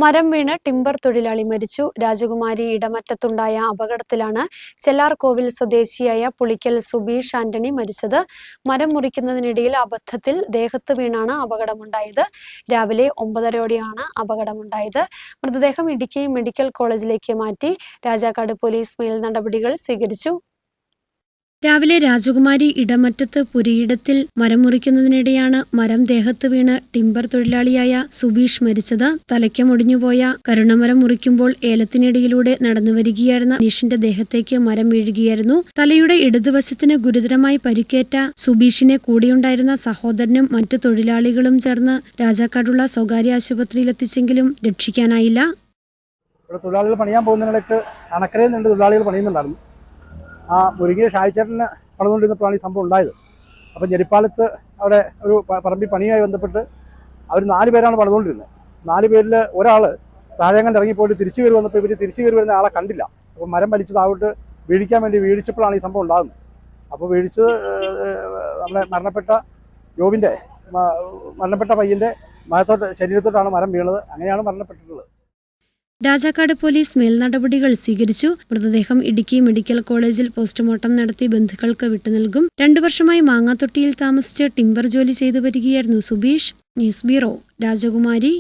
മരം വീണ് ടിമ്പർ തൊഴിലാളി മരിച്ചു. രാജകുമാരി ഇടമറ്റത്തുണ്ടായ അപകടത്തിലാണ് ചെല്ലാർകോവിൽ സ്വദേശിയായ പുളിക്കൽ സുബീഷ് ആന്റണി മരിച്ചത്. മരം മുറിക്കുന്നതിനിടയിൽ അബദ്ധത്തിൽ ദേഹത്ത് വീണാണ് അപകടമുണ്ടായത്. രാവിലെ 9:30ഓടെയാണ് അപകടമുണ്ടായത്. മൃതദേഹം ഇടുക്കി മെഡിക്കൽ കോളേജിലേക്ക് മാറ്റി. രാജാക്കാട് പോലീസ് മേൽ നടപടികൾ സ്വീകരിച്ചു. രാവിലെ രാജകുമാരി ഇടമറ്റത്ത് പുരയിടത്തിൽ മരം മുറിക്കുന്നതിനിടെയാണ് മരം ദേഹത്ത് വീണ് ടിമ്പർ തൊഴിലാളിയായ സുബീഷ് മരിച്ചത്. തലയ്ക്കമൊടിഞ്ഞുപോയ കരുണമരം മുറിക്കുമ്പോൾ ഏലത്തിനിടയിലൂടെ നടന്നുവരികയായിരുന്ന അനീഷിന്റെ ദേഹത്തേക്ക് മരം വീഴുകയായിരുന്നു. തലയുടെ ഇടതുവശത്തിന് ഗുരുതരമായി പരിക്കേറ്റ സുബീഷിനെ കൂടെയുണ്ടായിരുന്ന സഹോദരനും മറ്റു തൊഴിലാളികളും ചേർന്ന് രാജാക്കാടുള്ള സ്വകാര്യ ആശുപത്രിയിലെത്തിച്ചെങ്കിലും രക്ഷിക്കാനായില്ല. തൊഴിലാളികൾ പണിയാൻ പോകുന്നതിനിടയ്ക്ക് അണക്കരയിൽ നിന്ന് തൊഴിലാളികൾ പണിയുന്നുണ്ടായിരുന്നു. ആ മുരുകിയ ഷായിച്ചേട്ടന് പണിതുകൊണ്ടിരുന്നപ്പോഴാണ് ഈ സംഭവം ഉണ്ടായത്. അപ്പം ഞെരിപ്പാലത്ത് അവിടെ ഒരു പറമ്പിൽ പണിയുമായി ബന്ധപ്പെട്ട് അവർ 4 പേരാണ് പണിതുകൊണ്ടിരുന്നത്. 4 പേരിൽ ഒരാൾ താഴെങ്ങാണ്ട് ഇറങ്ങിപ്പോയിട്ട് തിരിച്ചു കയറി വന്നപ്പോൾ ഇവർ തിരിച്ചു കയറി വരുന്ന ആളെ കണ്ടില്ല. അപ്പോൾ മരം വലിച്ച് താഴോട്ട് വീഴിക്കാൻ വേണ്ടി വീഴിച്ചപ്പോഴാണ് ഈ സംഭവം ഉണ്ടാകുന്നത്. അപ്പോൾ വീഴിച്ചത് നമ്മുടെ മരണപ്പെട്ട പയ്യൻ്റെ ശരീരത്തോട്ടാണ് മരം വീണത്. അങ്ങനെയാണ് മരണപ്പെട്ടിട്ടുള്ളത്. രാജാക്കാട് പോലീസ് മേൽനടപടികൾ സ്വീകരിച്ചു. മൃതദേഹം ഇടുക്കി മെഡിക്കൽ കോളേജിൽ പോസ്റ്റ്മോർട്ടം നടത്തി ബന്ധുക്കൾക്ക് വിട്ടുനൽകും. 2 വർഷമായി മാങ്ങാത്തൊട്ടിയിൽ താമസിച്ച് ടിമ്പർ ജോലി ചെയ്തു വരികയായിരുന്നു സുബീഷ്. ന്യൂസ് ബ്യൂറോ, രാജകുമാരി.